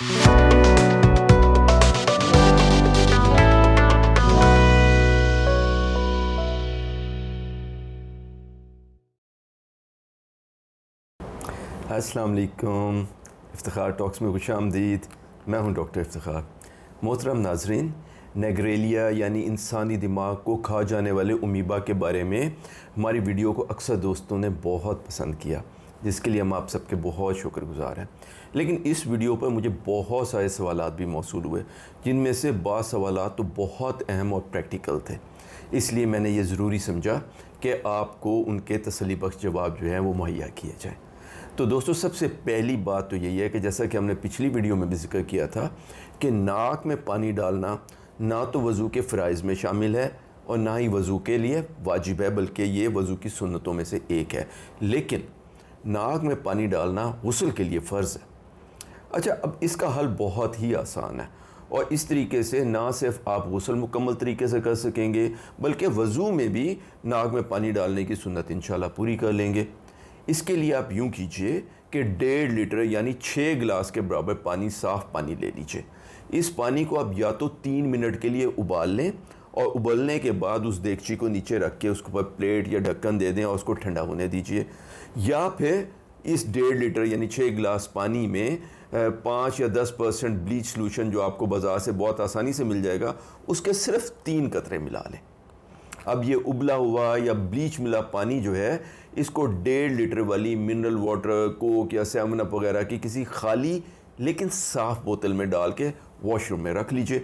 السلام علیکم، افتخار ٹاکس میں خوش آمدید۔ میں ہوں ڈاکٹر افتخار۔ محترم ناظرین، نیگریلیا یعنی انسانی دماغ کو کھا جانے والے امیبا کے بارے میں ہماری ویڈیو کو اکثر دوستوں نے بہت پسند کیا، جس کے لیے ہم آپ سب کے بہت شکر گزار ہیں۔ لیکن اس ویڈیو پر مجھے بہت سارے سوالات بھی موصول ہوئے، جن میں سے بعض سوالات تو بہت اہم اور پریکٹیکل تھے، اس لیے میں نے یہ ضروری سمجھا کہ آپ کو ان کے تسلی بخش جواب جو ہیں وہ مہیا کیے جائیں۔ تو دوستو، سب سے پہلی بات تو یہی ہے کہ جیسا کہ ہم نے پچھلی ویڈیو میں بھی ذکر کیا تھا کہ ناک میں پانی ڈالنا نہ تو وضو کے فرائض میں شامل ہے اور نہ ہی وضو کے لیے واجب ہے، بلکہ یہ وضو کی سنتوں میں سے ایک ہے، لیکن ناک میں پانی ڈالنا غسل کے لیے فرض ہے۔ اچھا، اب اس کا حل بہت ہی آسان ہے، اور اس طریقے سے نہ صرف آپ غسل مکمل طریقے سے کر سکیں گے، بلکہ وضو میں بھی ناک میں پانی ڈالنے کی سنت انشاءاللہ پوری کر لیں گے۔ اس کے لیے آپ یوں کیجئے کہ 1.5 لیٹر یعنی 6 گلاس کے برابر پانی، صاف پانی لے لیجئے۔ اس پانی کو آپ یا تو 3 منٹ کے لیے ابال لیں، اور ابلنے کے بعد اس دیگچی کو نیچے رکھ کے اس کے اوپر پلیٹ یا ڈھکن دے دیں اور اس کو ٹھنڈا ہونے دیجئے، یا پھر اس 1.5 لیٹر یعنی 6 گلاس پانی میں 5 یا 10% بلیچ سلوشن جو آپ کو بازار سے بہت آسانی سے مل جائے گا، اس کے صرف 3 قطرے ملا لیں۔ اب یہ ابلا ہوا یا بلیچ ملا پانی جو ہے، اس کو 1.5 لیٹر والی منرل واٹر، کوک یا 7 اپ وغیرہ کی کسی خالی لیکن صاف بوتل میں ڈال کے واش روم میں رکھ لیجئے۔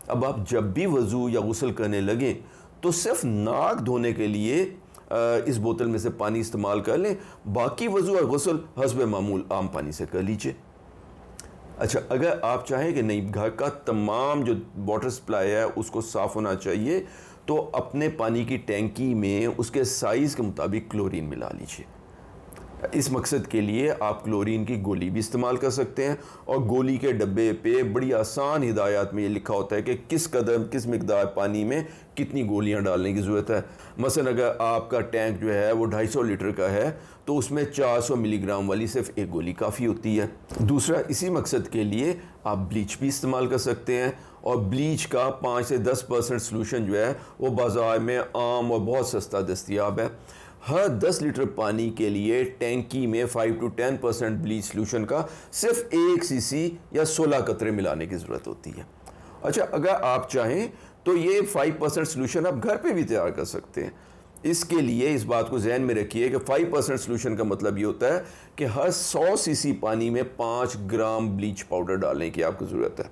اب آپ جب بھی وضو یا غسل کرنے لگیں تو صرف ناک دھونے کے لیے اس بوتل میں سے پانی استعمال کر لیں، باقی وضو اور غسل حسب معمول عام پانی سے کر لیجئے۔ اچھا، اگر آپ چاہیں کہ نہیں، گھر کا تمام جو واٹر سپلائی ہے اس کو صاف ہونا چاہیے، تو اپنے پانی کی ٹینکی میں اس کے سائز کے مطابق کلورین ملا لیجئے۔ اس مقصد کے لیے آپ کلورین کی گولی بھی استعمال کر سکتے ہیں، اور گولی کے ڈبے پہ بڑی آسان ہدایات میں یہ لکھا ہوتا ہے کہ کس مقدار پانی میں کتنی گولیاں ڈالنے کی ضرورت ہے۔ مثلا اگر آپ کا ٹینک جو ہے وہ 250 لیٹر کا ہے تو اس میں 400 ملی گرام والی صرف ایک گولی کافی ہوتی ہے۔ دوسرا، اسی مقصد کے لیے آپ بلیچ بھی استعمال کر سکتے ہیں، اور بلیچ کا 5 سے 10% سلوشن جو ہے وہ بازار میں عام اور بہت سستا دستیاب ہے۔ ہر 10 لیٹر پانی کے لیے ٹینکی میں 5 to 10% بلیچ سلوشن کا صرف 1 cc یا 16 قطرے ملانے کی ضرورت ہوتی ہے۔ اچھا، اگر آپ چاہیں تو یہ 5% سلوشن آپ گھر پہ بھی تیار کر سکتے ہیں۔ اس کے لیے اس بات کو ذہن میں رکھیے کہ 5% سلوشن کا مطلب یہ ہوتا ہے کہ ہر 100 cc پانی میں 5 گرام بلیچ پاؤڈر ڈالنے کی آپ کو ضرورت ہے۔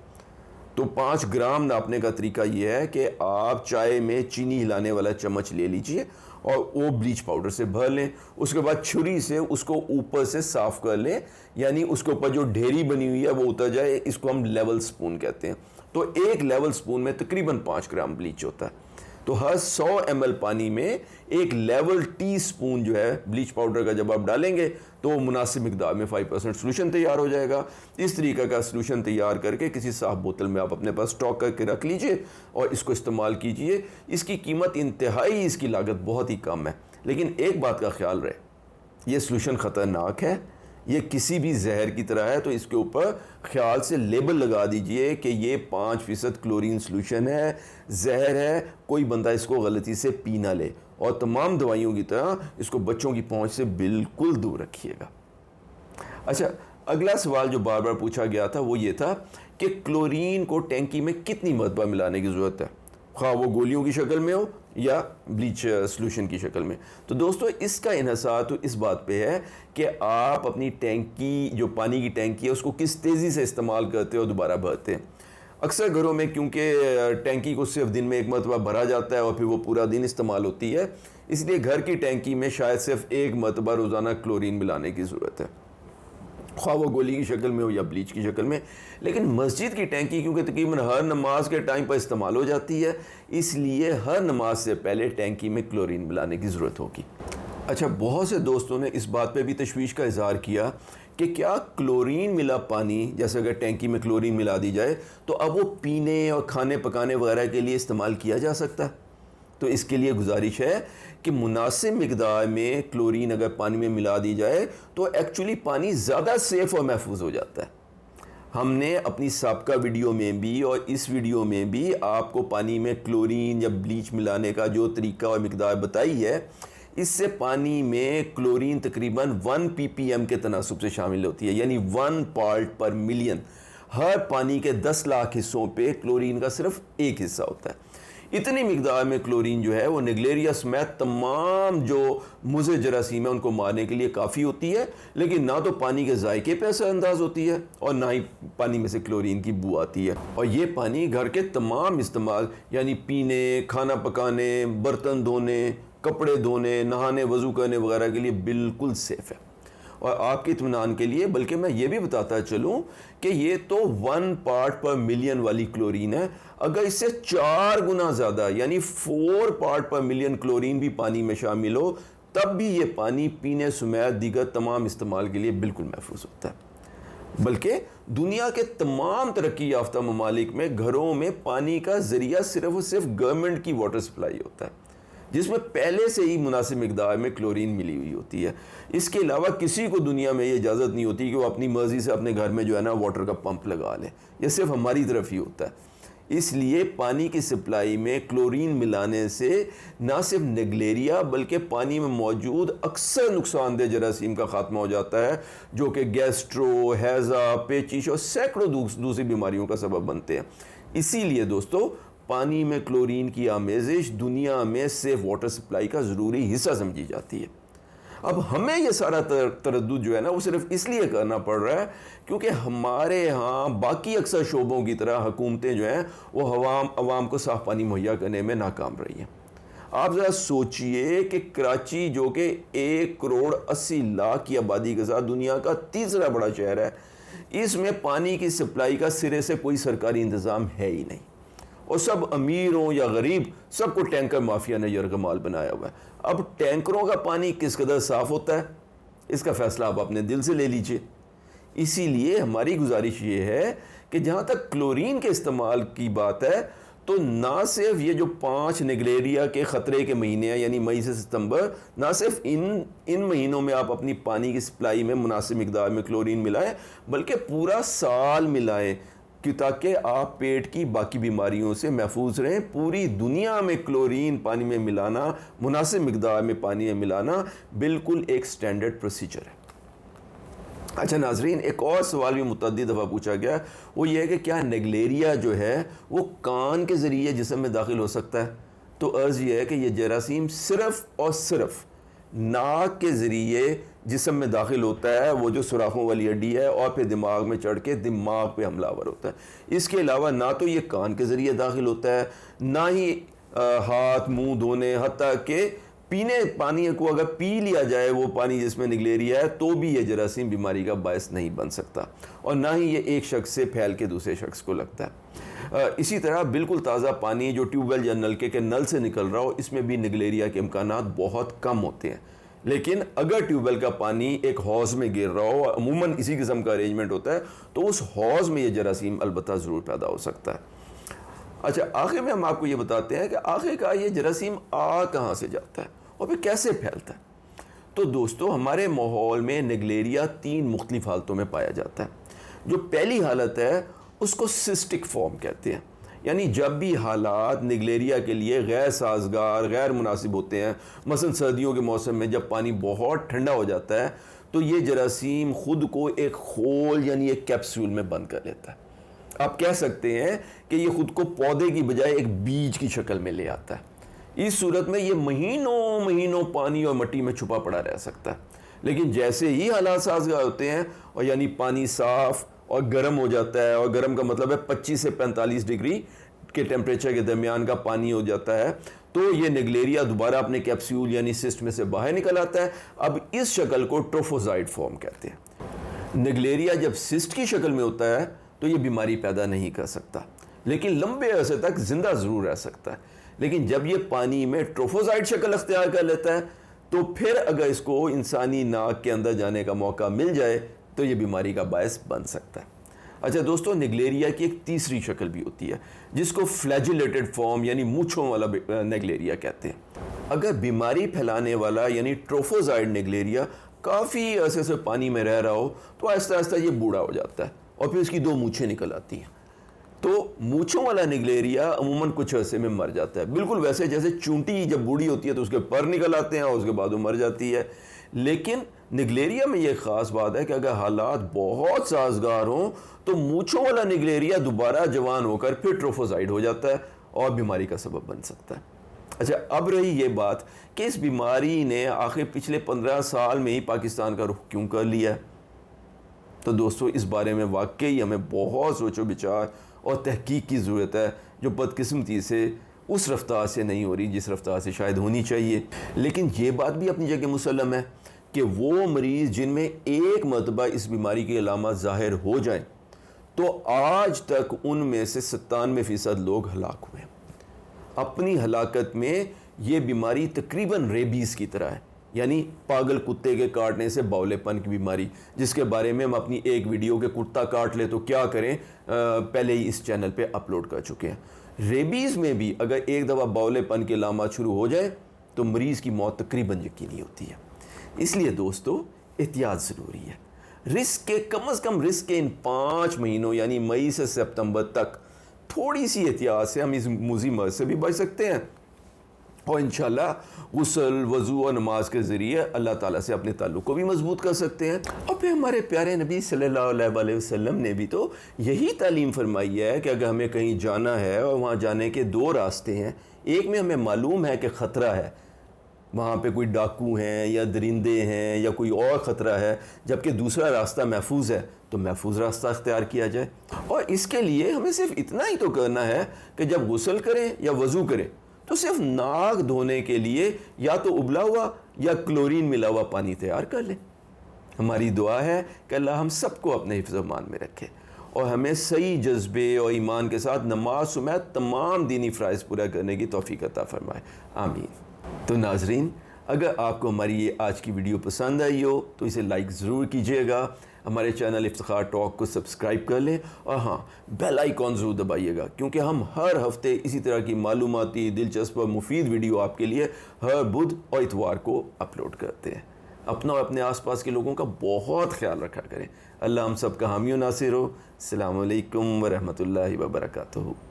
تو 5 گرام ناپنے کا طریقہ یہ ہے کہ آپ چائے میں چینی ہلانے والا چمچ لے لیجئے اور وہ بلیچ پاؤڈر سے بھر لیں، اس کے بعد چھری سے اس کو اوپر سے صاف کر لیں، یعنی اس کے اوپر جو ڈھیری بنی ہوئی ہے وہ اتر جائے، اس کو ہم لیول سپون کہتے ہیں۔ تو ایک لیول سپون میں تقریباً 5 گرام بلیچ ہوتا ہے، تو ہر 100 ml پانی میں ایک لیول ٹی سپون جو ہے بلیچ پاؤڈر کا جب آپ ڈالیں گے تو وہ مناسب مقدار میں 5% سلوشن تیار ہو جائے گا۔ اس طریقہ کا سلوشن تیار کر کے کسی صاف بوتل میں آپ اپنے پاس اسٹاک کر کے رکھ لیجئے اور اس کو استعمال کیجئے۔ اس کی قیمت انتہائی، اس کی لاگت بہت ہی کم ہے، لیکن ایک بات کا خیال رہے، یہ سلوشن خطرناک ہے، یہ کسی بھی زہر کی طرح ہے، تو اس کے اوپر خیال سے لیبل لگا دیجئے کہ یہ 5% کلورین سلوشن ہے، زہر ہے، کوئی بندہ اس کو غلطی سے پی نہ لے، اور تمام دوائیوں کی طرح اس کو بچوں کی پہنچ سے بالکل دور رکھیے گا۔ اچھا، اگلا سوال جو بار بار پوچھا گیا تھا وہ یہ تھا کہ کلورین کو ٹینکی میں کتنی مرتبہ ملانے کی ضرورت ہے، خواہ وہ گولیوں کی شکل میں ہو یا بلیچ سلوشن کی شکل میں۔ تو دوستو، اس کا انحصار تو اس بات پہ ہے کہ آپ اپنی ٹینکی، جو پانی کی ٹینکی ہے، اس کو کس تیزی سے استعمال کرتے اور دوبارہ بھرتے ہیں۔ اکثر گھروں میں کیونکہ ٹینکی کو صرف دن میں ایک مرتبہ بھرا جاتا ہے اور پھر وہ پورا دن استعمال ہوتی ہے، اس لیے گھر کی ٹینکی میں شاید صرف ایک مرتبہ روزانہ کلورین ملانے کی ضرورت ہے، خواہ وہ گولی کی شکل میں ہو یا بلیچ کی شکل میں۔ لیکن مسجد کی ٹینکی کیونکہ تقریباً ہر نماز کے ٹائم پر استعمال ہو جاتی ہے، اس لیے ہر نماز سے پہلے ٹینکی میں کلورین ملانے کی ضرورت ہوگی۔ اچھا، بہت سے دوستوں نے اس بات پہ بھی تشویش کا اظہار کیا کہ کیا کلورین ملا پانی، جیسے اگر ٹینکی میں کلورین ملا دی جائے تو اب وہ پینے اور کھانے پکانے وغیرہ کے لیے استعمال کیا جا سکتا ہے؟ تو اس کے لیے گزارش ہے کہ مناسب مقدار میں کلورین اگر پانی میں ملا دی جائے تو ایکچولی پانی زیادہ سیف اور محفوظ ہو جاتا ہے۔ ہم نے اپنی سابقہ ویڈیو میں بھی اور اس ویڈیو میں بھی آپ کو پانی میں کلورین یا بلیچ ملانے کا جو طریقہ اور مقدار بتائی ہے، اس سے پانی میں کلورین تقریباً 1 ppm کے تناسب سے شامل ہوتی ہے، یعنی 1 پارٹ پر ملین۔ ہر پانی کے 10 لاکھ حصوں پہ کلورین کا صرف ایک حصہ ہوتا ہے۔ اتنی مقدار میں کلورین جو ہے وہ نیگلیریا سمیت تمام جو مضر جراثیم ہیں ان کو مارنے کے لیے کافی ہوتی ہے، لیکن نہ تو پانی کے ذائقے پہ اثر انداز ہوتی ہے اور نہ ہی پانی میں سے کلورین کی بو آتی ہے۔ اور یہ پانی گھر کے تمام استعمال یعنی پینے، کھانا پکانے، برتن دھونے، کپڑے دھونے، نہانے، وضو کرنے وغیرہ کے لیے بالکل سیف ہے۔ اور آپ کے اطمینان کے لیے بلکہ میں یہ بھی بتاتا چلوں کہ یہ تو 1 پارٹ پر ملین والی کلورین ہے، اگر اس سے 4 گنا زیادہ یعنی 4 پارٹ پر ملین کلورین بھی پانی میں شامل ہو تب بھی یہ پانی پینے سمیت دیگر تمام استعمال کے لیے بالکل محفوظ ہوتا ہے۔ بلکہ دنیا کے تمام ترقی یافتہ ممالک میں گھروں میں پانی کا ذریعہ صرف اور صرف گورنمنٹ کی واٹر سپلائی ہوتا ہے، جس میں پہلے سے ہی مناسب مقدار میں کلورین ملی ہوئی ہوتی ہے۔ اس کے علاوہ کسی کو دنیا میں یہ اجازت نہیں ہوتی کہ وہ اپنی مرضی سے اپنے گھر میں جو ہے نا واٹر کا پمپ لگا لے، یہ صرف ہماری طرف ہی ہوتا ہے۔ اس لیے پانی کی سپلائی میں کلورین ملانے سے نہ صرف نیگلیریا بلکہ پانی میں موجود اکثر نقصان دہ جراثیم کا خاتمہ ہو جاتا ہے، جو کہ گیسٹرو، ہیضہ، پیچش اور سینکڑوں دوسری بیماریوں کا سبب بنتے ہیں۔ اسی لیے دوستو پانی میں کلورین کی آمیزش دنیا میں سیف واٹر سپلائی کا ضروری حصہ سمجھی جاتی ہے۔ اب ہمیں یہ سارا تردد جو ہے نا وہ صرف اس لیے کرنا پڑ رہا ہے کیونکہ ہمارے ہاں باقی اکثر شعبوں کی طرح حکومتیں جو ہیں وہ عوام کو صاف پانی مہیا کرنے میں ناکام رہی ہیں۔ آپ ذرا سوچئے کہ کراچی جو کہ 1,80,00,000 کی آبادی کے ساتھ دنیا کا تیسرا بڑا شہر ہے، اس میں پانی کی سپلائی کا سرے سے کوئی سرکاری انتظام ہے ہی نہیں، اور سب امیر ہوں یا غریب سب کو ٹینکر مافیا نے یرغمال بنایا ہوا ہے۔ اب ٹینکروں کا پانی کس قدر صاف ہوتا ہے اس کا فیصلہ آپ اپنے دل سے لے لیجئے۔ اسی لیے ہماری گزارش یہ ہے کہ جہاں تک کلورین کے استعمال کی بات ہے تو نہ صرف یہ جو 5 نیگلیریا کے خطرے کے مہینے ہیں یعنی مئی سے ستمبر، نہ صرف ان مہینوں میں آپ اپنی پانی کی سپلائی میں مناسب مقدار میں کلورین ملائیں بلکہ پورا سال ملائیں کہ تاکہ آپ پیٹ کی باقی بیماریوں سے محفوظ رہیں۔ پوری دنیا میں کلورین پانی میں ملانا، مناسب مقدار میں پانی میں ملانا بالکل ایک سٹینڈرڈ پروسیجر ہے۔ اچھا ناظرین، ایک اور سوال بھی متعدد دفعہ پوچھا گیا، وہ یہ ہے کہ کیا نیگلیریا جو ہے وہ کان کے ذریعے جسم میں داخل ہو سکتا ہے؟ تو عرض یہ ہے کہ یہ جراثیم صرف اور صرف ناک کے ذریعے جسم میں داخل ہوتا ہے، وہ جو سوراخوں والی ہڈی ہے، اور پھر دماغ میں چڑھ کے دماغ پہ حملہ آور ہوتا ہے۔ اس کے علاوہ نہ تو یہ کان کے ذریعے داخل ہوتا ہے، نہ ہی ہاتھ منہ دھونے، حتیٰ کہ پینے پانی کو اگر پی لیا جائے وہ پانی جس میں نیگلیریا ہے تو بھی یہ جراثیم بیماری کا باعث نہیں بن سکتا، اور نہ ہی یہ ایک شخص سے پھیل کے دوسرے شخص کو لگتا ہے۔ اسی طرح بالکل تازہ پانی جو ٹیوب ویل یا نلکے کے نل سے نکل رہا ہو، اس میں بھی نیگلیریا کے امکانات بہت کم ہوتے ہیں۔ لیکن اگر ٹیوب ویل کا پانی ایک حوض میں گر رہا ہو، عموماً اسی قسم کا ارینجمنٹ ہوتا ہے، تو اس حوض میں یہ جراثیم البتہ ضرور پیدا ہو سکتا ہے۔ اچھا، آخر میں ہم آپ کو یہ بتاتے ہیں کہ آخر کار یہ جراثیم کہاں سے جاتا ہے اور پھر کیسے پھیلتا ہے۔ تو دوستو ہمارے ماحول میں نیگلیریا 3 مختلف حالتوں میں پایا جاتا ہے۔ جو پہلی حالت ہے اس کو سسٹک فارم کہتے ہیں، یعنی جب بھی حالات نیگلیریا کے لیے غیر سازگار، غیر مناسب ہوتے ہیں، مثلا سردیوں کے موسم میں جب پانی بہت ٹھنڈا ہو جاتا ہے تو یہ جراثیم خود کو ایک خول یعنی ایک کیپسول میں بند کر لیتا ہے۔ آپ کہہ سکتے ہیں کہ یہ خود کو پودے کی بجائے ایک بیج کی شکل میں لے آتا ہے۔ اس صورت میں یہ مہینوں پانی اور مٹی میں چھپا پڑا رہ سکتا ہے، لیکن جیسے ہی حالات سازگار ہوتے ہیں اور یعنی پانی صاف اور گرم ہو جاتا ہے، اور گرم کا مطلب ہے 25 سے 45 ڈگری کے ٹیمپریچر کے درمیان کا پانی ہو جاتا ہے، تو یہ نیگلیریا دوبارہ اپنے کیپسول یعنی سسٹ میں سے باہر نکل آتا ہے۔ اب اس شکل کو ٹروفوزائٹ فارم کہتے ہیں۔ نیگلیریا جب سسٹ کی شکل میں ہوتا ہے تو یہ بیماری پیدا نہیں کر سکتا، لیکن لمبے عرصے تک زندہ ضرور رہ سکتا ہے۔ لیکن جب یہ پانی میں ٹروفوزائٹ شکل اختیار کر لیتا ہے تو پھر اگر اس کو انسانی ناک کے اندر جانے کا موقع مل جائے تو یہ بیماری کا باعث بن سکتا ہے۔ اچھا دوستو، نیگلیریا کی ایک تیسری شکل بھی ہوتی ہے جس کو فلیجلیٹڈ فارم یعنی مونچھوں والا نیگلیریا کہتے ہیں۔ اگر بیماری پھیلانے والا یعنی ٹروفوزائٹ نیگلیریا کافی عرصے سے پانی میں رہ رہا ہو تو آہستہ آہستہ یہ بوڑھا ہو جاتا ہے اور پھر اس کی 2 مونچھیں نکل آتی ہیں. تو مونچھوں والا نگلیریا عموماً کچھ عرصے میں مر جاتا ہے، بالکل ویسے جیسے چونٹی جب بوڑھی ہوتی ہے تو اس کے پر نکل آتے ہیں اور اس کے بعد وہ مر جاتی ہے. لیکن نگلیریا میں یہ خاص بات ہے کہ اگر حالات بہت سازگار ہوں تو مونچھوں والا نگلیریا دوبارہ جوان ہو کر پھر ٹروفوزائڈ ہو جاتا ہے اور بیماری کا سبب بن سکتا ہے. اچھا، اب رہی یہ بات کہ اس بیماری نے آخر پچھلے 15 سال میں ہی پاکستان کا رخ کیوں کر لیا ہے. تو دوستو اس بارے میں واقعی ہمیں بہت سوچ و بچار اور تحقیق کی ضرورت ہے، جو بدقسمتی سے اس رفتار سے نہیں ہو رہی جس رفتار سے شاید ہونی چاہیے. لیکن یہ بات بھی اپنی جگہ مسلم ہے کہ وہ مریض جن میں ایک مرتبہ اس بیماری کی علامات ظاہر ہو جائیں تو آج تک ان میں سے 97% لوگ ہلاک ہوئے. اپنی ہلاکت میں یہ بیماری تقریباً ریبیز کی طرح ہے، یعنی پاگل کتے کے کاٹنے سے بولے پن کی بیماری، جس کے بارے میں ہم اپنی ایک ویڈیو کے کتا کاٹ لے تو کیا کریں پہلے ہی اس چینل پہ اپلوڈ کر چکے ہیں. ریبیز میں بھی اگر ایک دفعہ بولے پن کی علامات شروع ہو جائے تو مریض کی موت تقریباً یقینی ہوتی ہے. اس لیے دوستو احتیاط ضروری ہے. رسک کے کم از کم رسک کے ان 5 مہینوں یعنی مئی سے سپتمبر تک تھوڑی سی احتیاط سے ہم اس موذی مرض سے بھی بچ سکتے ہیں اور انشاءاللہ غسل، وضو اور نماز کے ذریعے اللہ تعالیٰ سے اپنے تعلق کو بھی مضبوط کر سکتے ہیں. اور پھر ہمارے پیارے نبی صلی اللہ علیہ وسلم نے بھی تو یہی تعلیم فرمائی ہے کہ اگر ہمیں کہیں جانا ہے اور وہاں جانے کے 2 راستے ہیں، ایک میں ہمیں معلوم ہے کہ خطرہ ہے، وہاں پہ کوئی ڈاکو ہیں یا درندے ہیں یا کوئی اور خطرہ ہے، جبکہ دوسرا راستہ محفوظ ہے، تو محفوظ راستہ اختیار کیا جائے. اور اس کے لیے ہمیں صرف اتنا ہی تو کرنا ہے کہ جب غسل کریں یا وضو کریں تو صرف ناک دھونے کے لیے یا تو ابلا ہوا یا کلورین ملا ہوا پانی تیار کر لیں. ہماری دعا ہے کہ اللہ ہم سب کو اپنے حفظ و امان میں رکھے اور ہمیں صحیح جذبے اور ایمان کے ساتھ نماز سمیت تمام دینی فرائض پورا کرنے کی توفیق عطا فرمائے. آمین. تو ناظرین، اگر آپ کو ہماری یہ آج کی ویڈیو پسند آئی ہو تو اسے لائک ضرور کیجیے گا، ہمارے چینل افتخار ٹاک کو سبسکرائب کر لیں اور ہاں بیل آئیکن ضرور دبائیے گا، کیونکہ ہم ہر ہفتے اسی طرح کی معلوماتی، دلچسپ اور مفید ویڈیو آپ کے لیے ہر بدھ اور اتوار کو اپلوڈ کرتے ہیں. اپنا اور اپنے آس پاس کے لوگوں کا بہت خیال رکھا کریں. اللہ ہم سب کا حامی و ناصر ہو. السلام علیکم ورحمۃ اللہ وبرکاتہ.